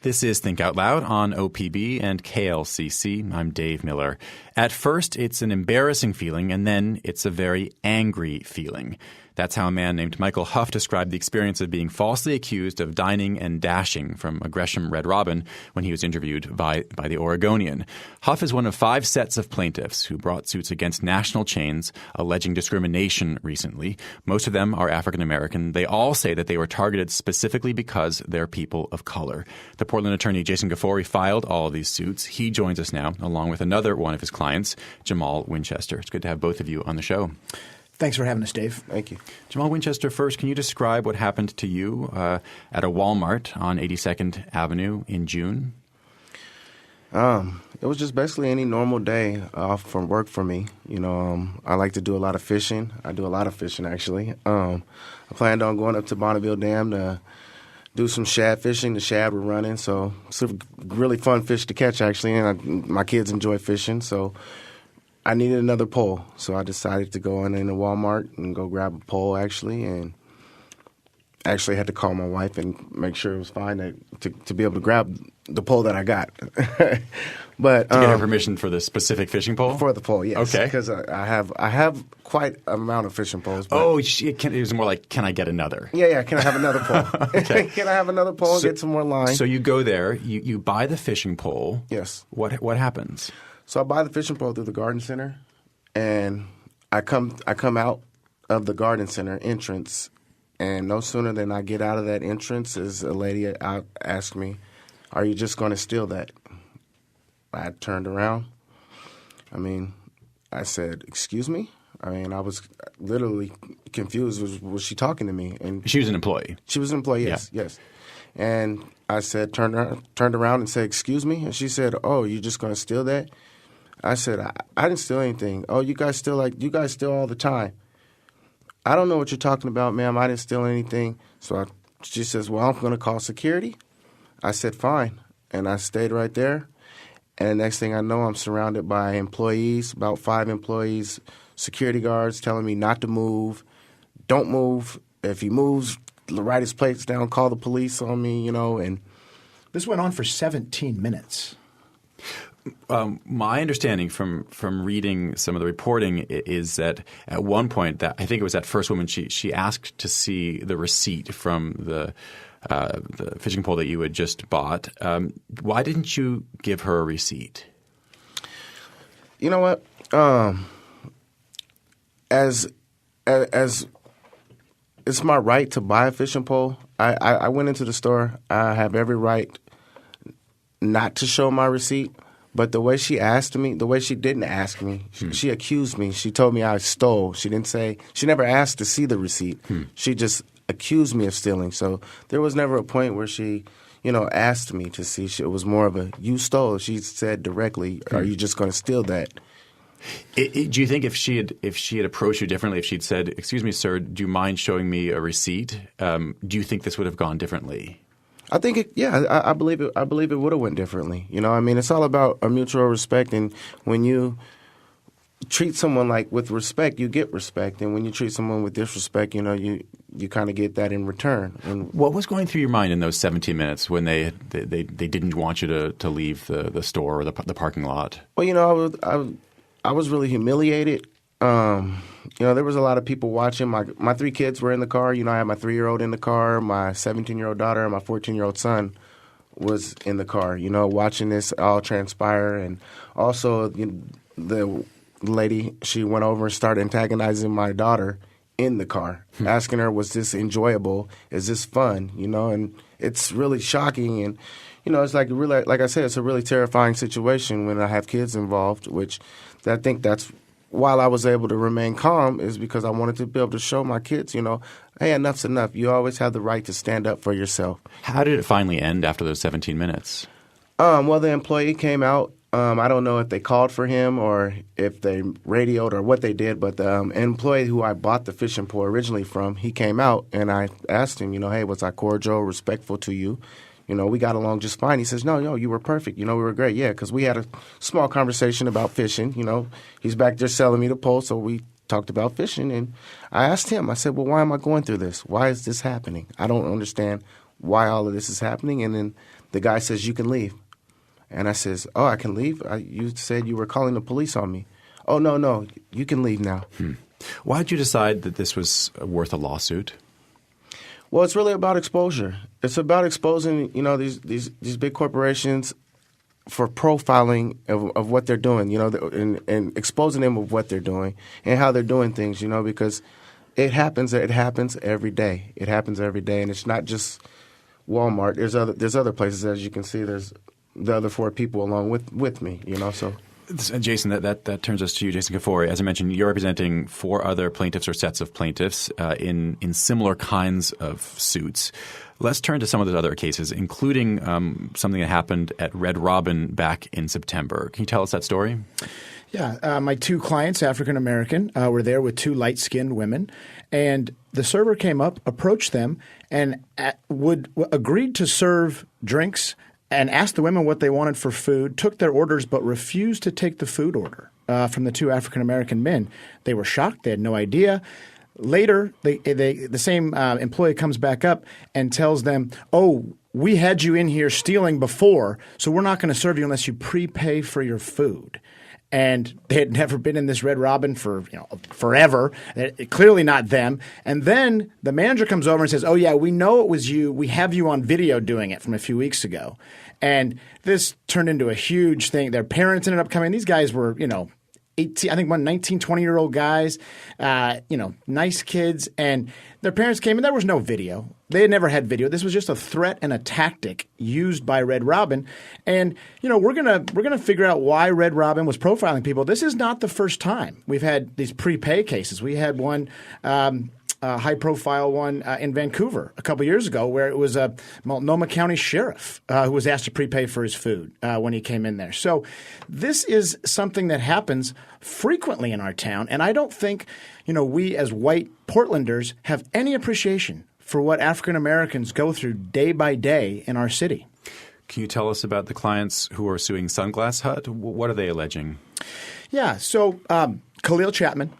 This is Think Out Loud on OPB and KLCC. I'm Dave Miller. At first, it's an embarrassing feeling, and then it's a very angry feeling. That's how a man named Michael Huff described the experience of being falsely accused of dining and dashing from a Gresham Red Robin when he was interviewed by the Oregonian. Huff is one of 5 sets of plaintiffs who brought suits against national chains alleging discrimination recently. Most of them are African American. They all say that they were targeted specifically because they're people of color. The Portland attorney Jason Kafoury filed all of these suits. He joins us now, along with another one of his clients, Jamal Winchester. It's good to have both of you on the show. Thanks for having us, Dave. Thank you. Jamal Winchester, first, can you describe what happened to you at a Walmart on 82nd Avenue in June? It was just basically any normal day off from work for me. I like to do a lot of fishing. I do a lot of fishing, actually. I planned on going up to Bonneville Dam to do some shad fishing. The shad were running, so it's a really fun fish to catch, actually, and my kids enjoy fishing, so I needed another pole, so I decided to go into Walmart and go grab a pole, actually, and actually had to call my wife and make sure it was fine to be able to grab the pole that I got. But to get her permission for the specific fishing pole? For the pole, yes. Okay. Because I have quite an amount of fishing poles. But it was more like, can I get another? Yeah. Can I have another pole? Okay. Can I have another pole and get some more line? So you go there, you buy the fishing pole. Yes. What happens? So I buy the fishing pole through the garden center, and I come out of the garden center entrance, and no sooner than I get out of that entrance is a lady out asked me, "Are you just going to steal that?" I turned around. I said, "Excuse me?" I was literally confused. Was she talking to me? And she was an employee. She was an employee, yes, yeah. Yes. And I said, turned around and said, "Excuse me?" And she said, "Oh, you're just going to steal that?" I said, I didn't steal anything. "Oh, you guys steal all the time." "I don't know what you're talking about, ma'am. I didn't steal anything." So she says, "Well, I'm going to call security." I said, "Fine." And I stayed right there. And the next thing I know, I'm surrounded by employees, about 5 employees, security guards telling me not to move. Don't move. If he moves, write his plates down, call the police on me, and this went on for 17 minutes. My understanding from reading some of the reporting is that at one point, that I think it was that first woman, she asked to see the receipt from the fishing pole that you had just bought. Why didn't you give her a receipt? You know what? As it's my right to buy a fishing pole. I went into the store. I have every right not to show my receipt. But the way she asked me, the way she didn't ask me, she accused me. She told me I stole. She never asked to see the receipt. She just accused me of stealing. So there was never a point where she, asked me to see. It was more of a, you stole. She said directly, "Are you just going to steal that?" Do you think if she had approached you differently, if she'd said, "Excuse me, sir, do you mind showing me a receipt?" Do you think this would have gone differently? I think I believe it. I believe it would have went differently. It's all about a mutual respect, and when you treat someone with respect, you get respect, and when you treat someone with disrespect, you kind of get that in return. And what was going through your mind in those 17 minutes when they didn't want you to leave the store or the parking lot? Well, I was really humiliated. There was a lot of people watching. My 3 kids were in the car. I had my 3-year-old in the car, my 17-year-old daughter, and my 14-year-old son was in the car, watching this all transpire. And also the lady, she went over and started antagonizing my daughter in the car, asking her, "Was this enjoyable? Is this fun?" And it's really shocking. And, it's really, like I said, it's a really terrifying situation when I have kids involved, which I think that's while I was able to remain calm is because I wanted to be able to show my kids, hey, enough's enough. You always have the right to stand up for yourself. How did it finally end after those 17 minutes? Well, the employee came out. I don't know if they called for him or if they radioed or what they did, but the employee who I bought the fishing pole originally from, he came out, and I asked him, hey, was I cordial, respectful to you? We got along just fine. He says, no, you were perfect. We were great. Yeah, because we had a small conversation about fishing. He's back there selling me the pole, so we talked about fishing. And I asked him, I said, well, why am I going through this? Why is this happening? I don't understand why all of this is happening. And then The guy says, "You can leave." And I says, "Oh, I can leave? You said you were calling the police on me." "Oh, no, you can leave now." Why did you decide that this was worth a lawsuit? Well, it's really about exposure. It's about exposing, these big corporations for profiling of what they're doing, and exposing them of what they're doing and how they're doing things, because it happens every day. It happens every day, and it's not just Walmart. There's other places, as you can see. There's the other 4 people along with me, so. Jason, that turns us to you, Jason Kafoury. As I mentioned, you're representing 4 other plaintiffs or sets of plaintiffs in similar kinds of suits. Let's turn to some of those other cases, including something that happened at Red Robin back in September. Can you tell us that story? Yeah, my 2 clients, African American, were there with 2 light-skinned women, and the server came up, approached them, and agreed to serve drinks and asked the women what they wanted for food, took their orders, but refused to take the food order from the 2 African-American men. They were shocked. They had no idea. Later, the same employee comes back up and tells them, "Oh, we had you in here stealing before, so we're not going to serve you unless you prepay for your food." And they had never been in this Red Robin for forever. Clearly not them. And then the manager comes over and says, "Oh yeah, we know it was you. We have you on video doing it from a few weeks ago." And this turned into a huge thing. Their parents ended up coming. These guys were 18, I think 19, 20-year-old guys, nice kids. And their parents came and there was no video. They had never had video. This was just a threat and a tactic used by Red Robin. And, we're gonna figure out why Red Robin was profiling people. This is not the first time we've had these prepay cases. We had one high-profile one in Vancouver a couple years ago where it was a Multnomah County sheriff who was asked to prepay for his food when he came in there. So this is something that happens frequently in our town, and I don't think we as white Portlanders have any appreciation for what African Americans go through day by day in our city. Can you tell us about the clients who are suing Sunglass Hut? What are they alleging? Yeah, so Khalil Chapman,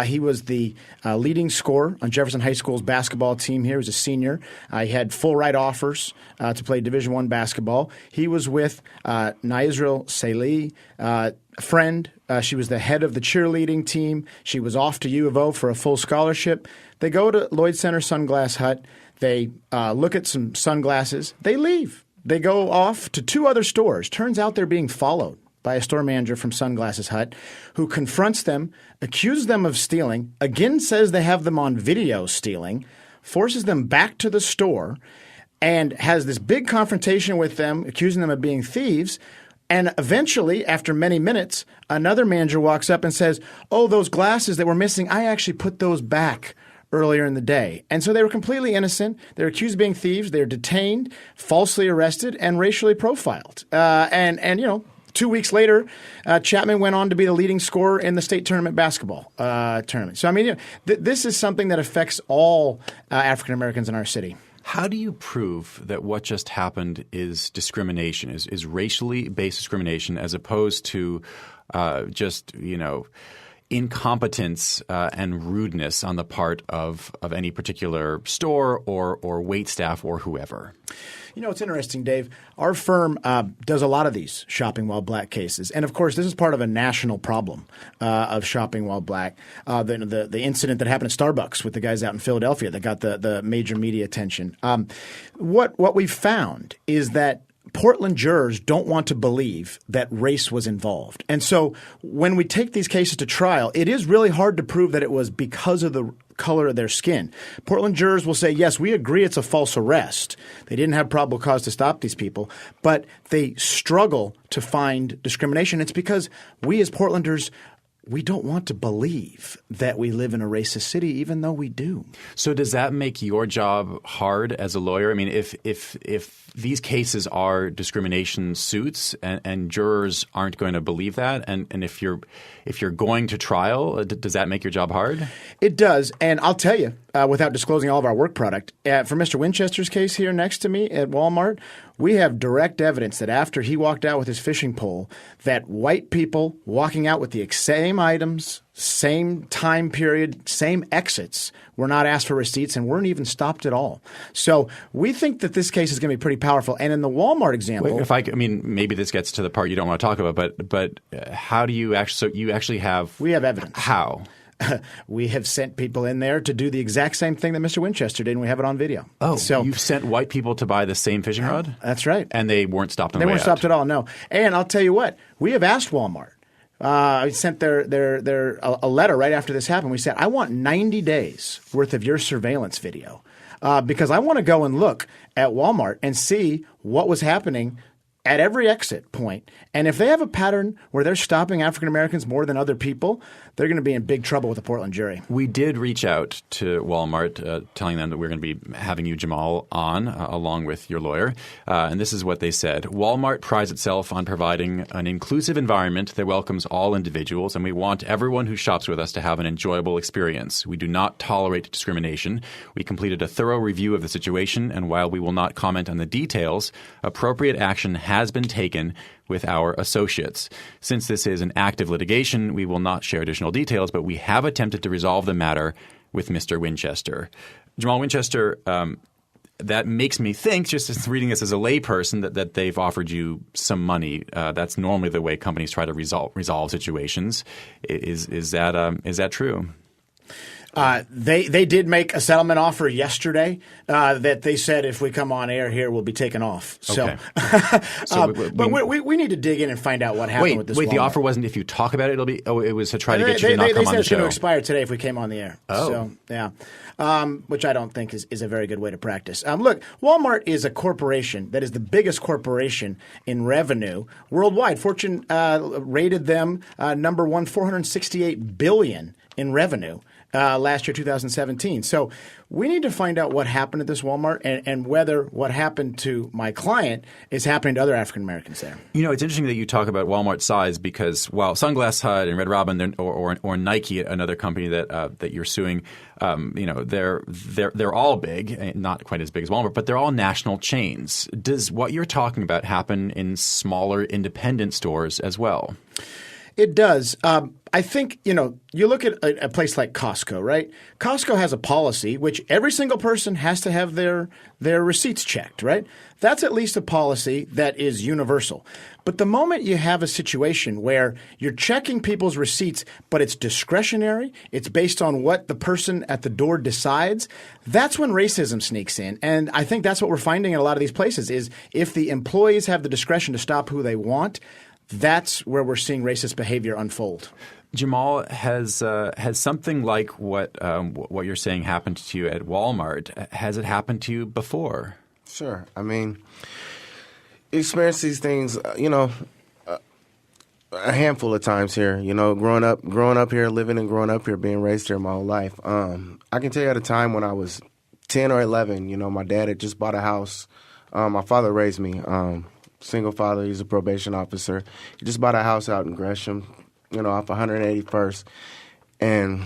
he was the leading scorer on Jefferson High School's basketball team here. He was a senior. He had full ride offers to play Division I basketball. He was with Naisrael Saleh, a friend. She was the head of the cheerleading team. She was off to U of O for a full scholarship. They go to Lloyd Center Sunglass Hut. They look at some sunglasses. They leave. They go off to 2 other stores. Turns out they're being followed by a store manager from Sunglasses Hut who confronts them, accuses them of stealing, again says they have them on video stealing, forces them back to the store, and has this big confrontation with them, accusing them of being thieves. And eventually, after many minutes, another manager walks up and says, "Oh, those glasses that were missing, I actually put those back earlier in the day." And so they were completely innocent. They're accused of being thieves. They're detained, falsely arrested, and racially profiled. And 2 weeks later, Chapman went on to be the leading scorer in the state tournament basketball tournament. So, this is something that affects all African Americans in our city. How do you prove that what just happened is discrimination, is racially based discrimination, as opposed to just incompetence and rudeness on the part of any particular store or wait staff or whoever? It's interesting, Dave. Our firm does a lot of these shopping while black cases. And, of course, this is part of a national problem of shopping while black. The incident that happened at Starbucks with the guys out in Philadelphia that got the major media attention. What we've found is that Portland jurors don't want to believe that race was involved. And so when we take these cases to trial, it is really hard to prove that it was because of the color of their skin. Portland jurors will say, yes, we agree it's a false arrest. They didn't have probable cause to stop these people, but they struggle to find discrimination. It's because we as Portlanders, we don't want to believe that we live in a racist city, even though we do. So does that make your job hard as a lawyer? I mean, if these cases are discrimination suits and jurors aren't going to believe that, and if you're going to trial, does that make your job hard? It does. And I'll tell you, without disclosing all of our work product, for Mr. Winchester's case here next to me at Walmart, we have direct evidence that after he walked out with his fishing pole, that white people walking out with the same items, same time period, same exits were not asked for receipts and weren't even stopped at all. So we think that this case is going to be pretty powerful. And in the Walmart example, I mean, maybe this gets to the part you don't want to talk about, but how do you actually? So you actually have we have evidence. How? We have sent people in there to do the exact same thing that Mr. Winchester did, and we have it on video. Oh, so you've sent white people to buy the same fishing rod? That's right. And they weren't stopped on the way out? They weren't stopped at all, no. And I'll tell you what, we have asked Walmart. I sent their a letter right after this happened. We said, I want 90 days worth of your surveillance video because I want to go and look at Walmart and see what was happening at every exit point. And if they have a pattern where they're stopping African Americans more than other people, they're going to be in big trouble with the Portland jury. We did reach out to Walmart telling them that we're going to be having you, Jamal, on along with your lawyer. And this is what they said. Walmart prides itself on providing an inclusive environment that welcomes all individuals, and we want everyone who shops with us to have an enjoyable experience. We do not tolerate discrimination. We completed a thorough review of the situation, and while we will not comment on the details, appropriate action has been taken with our associates. Since this is an active litigation, we will not share additional details, but we have attempted to resolve the matter with Mr. Winchester. Jamal Winchester, that makes me think, just reading this as a layperson, that they've offered you some money. That's normally the way companies try to resolve situations. Is that true? They did make a settlement offer yesterday that they said if we come on air here, we'll be taken off. Okay. But we need to dig in and find out what happened with this. Wait, Walmart. the offer wasn't if you talk about it, it'll be. Oh, it was to try to get you to not come they on said the it's going show. to expire today if we came on the air. Oh. So, yeah. Which I don't think is a very good way to practice. Look, Walmart is a corporation that is the biggest corporation in revenue worldwide. Fortune rated them number one, $468 billion in revenue. Last year, 2017. So we need to find out what happened at this Walmart and whether what happened to my client is happening to other African Americans there. You know, it's interesting that you talk about Walmart's size because while Sunglass Hut and Red Robin or Nike, another company that you're suing, they're all big, not quite as big as Walmart, but they're all national chains. Does what you're talking about happen in smaller independent stores as well? It does. I think, you look at a place like Costco, right? Costco has a policy which every single person has to have their receipts checked, right? That's at least a policy that is universal. But the moment you have a situation where you're checking people's receipts, but it's discretionary, it's based on what the person at the door decides, that's when racism sneaks in. And I think that's what we're finding in a lot of these places is if the employees have the discretion to stop who they want, that's where we're seeing racist behavior unfold. Jamal, has something like what you're saying happened to you at Walmart? Has it happened to you before? Sure. I mean, you experience these things, a handful of times here. Growing up here, living and growing up here, being raised here my whole life. I can tell you at a time when I was 10 or 11, my dad had just bought a house. My father raised me. Single father, he's a probation officer. He just bought a house out in Gresham, off 181st. And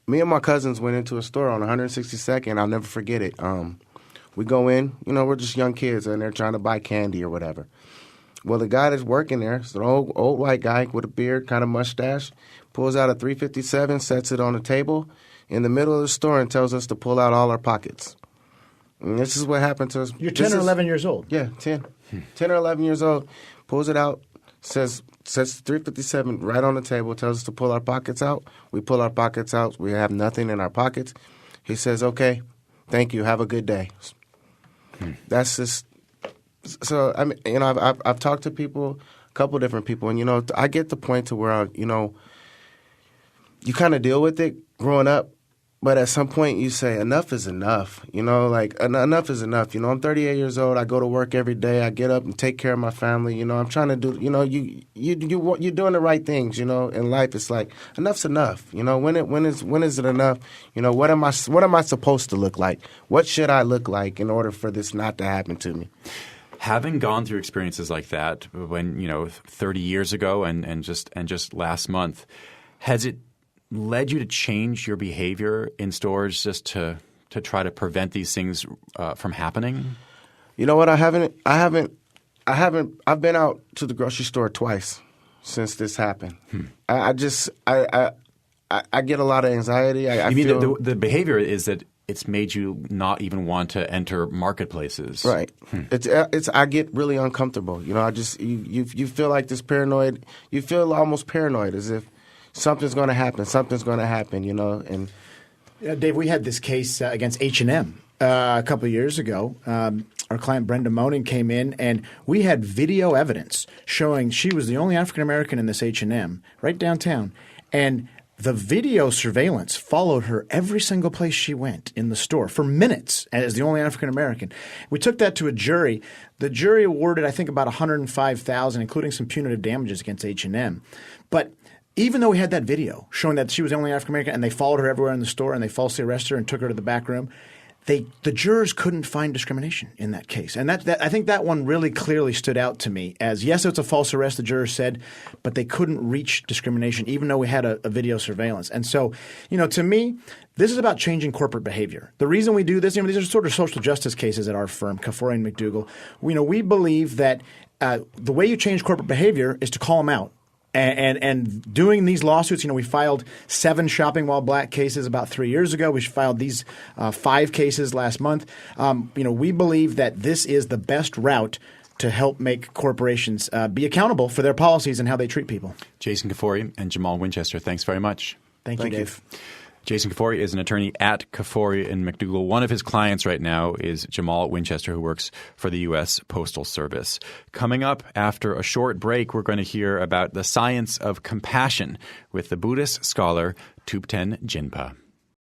me and my cousins went into a store on 162nd. I'll never forget it. We go in, we're just young kids, and they're trying to buy candy or whatever. Well, the guy that's working there is an old white guy with a beard, kind of mustache, pulls out a 357, sets it on the table in the middle of the store and tells us to pull out all our pockets. And this is what happened to us. You're 10 or 11 years old? Yeah, 10. 10 or 11 years old, pulls it out, sets 357 right on the table, tells us to pull our pockets out. We pull our pockets out. We have nothing in our pockets. He says, okay, thank you. Have a good day. That's just so, I mean, I've talked to people, a couple different people, and, I get the point to where, you kind of deal with it growing up. But at some point you say, enough is enough, enough is enough. I'm 38 years old. I go to work every day. I get up and take care of my family. I'm trying to do, you're doing the right things, in life. It's like, enough's enough. When is it enough? What am I supposed to look like? What should I look like in order for this not to happen to me? Having gone through experiences like that when, 30 years ago and just last month, has it led you to change your behavior in stores just to try to prevent these things from happening? You know what? I've been out to the grocery store twice since this happened. I get a lot of anxiety. You mean the behavior is that it's made you not even want to enter marketplaces? Right. It's I get really uncomfortable. You know, you feel like this paranoid. You feel almost paranoid, as if something's going to happen. Something's going to happen. You know. And Dave, we had this case against H&M a couple of years ago. Our client Brenda Moning came in, and we had video evidence showing she was the only African American in this H&M right downtown, and the video surveillance followed her every single place she went in the store for minutes as the only African American. We took that to a jury. The jury awarded, I think, about $105,000, including some punitive damages against H&M. But even though we had that video showing that she was the only African American, and they followed her everywhere in the store, and they falsely arrested her and took her to the back room, the jurors couldn't find discrimination in that case. And I think that one really clearly stood out to me as, yes, it's a false arrest, the jurors said, but they couldn't reach discrimination even though we had a video surveillance. And so, you know, to me, this is about changing corporate behavior. The reason we do this, you know, these are sort of social justice cases at our firm, Kafoury and McDougall. We believe that the way you change corporate behavior is to call them out. And doing these lawsuits, you know, we filed 7 shopping while black cases about 3 years ago. We filed these 5 cases last month. You know, we believe that this is the best route to help make corporations be accountable for their policies and how they treat people. Jason Kafoury and Jamal Winchester, thanks very much. Thank you, Dave. Jason Kafoury is an attorney at Kafoury and McDougall. One of his clients right now is Jamal Winchester, who works for the U.S. Postal Service. Coming up after a short break, we're going to hear about the science of compassion with the Buddhist scholar Thupten Jinpa.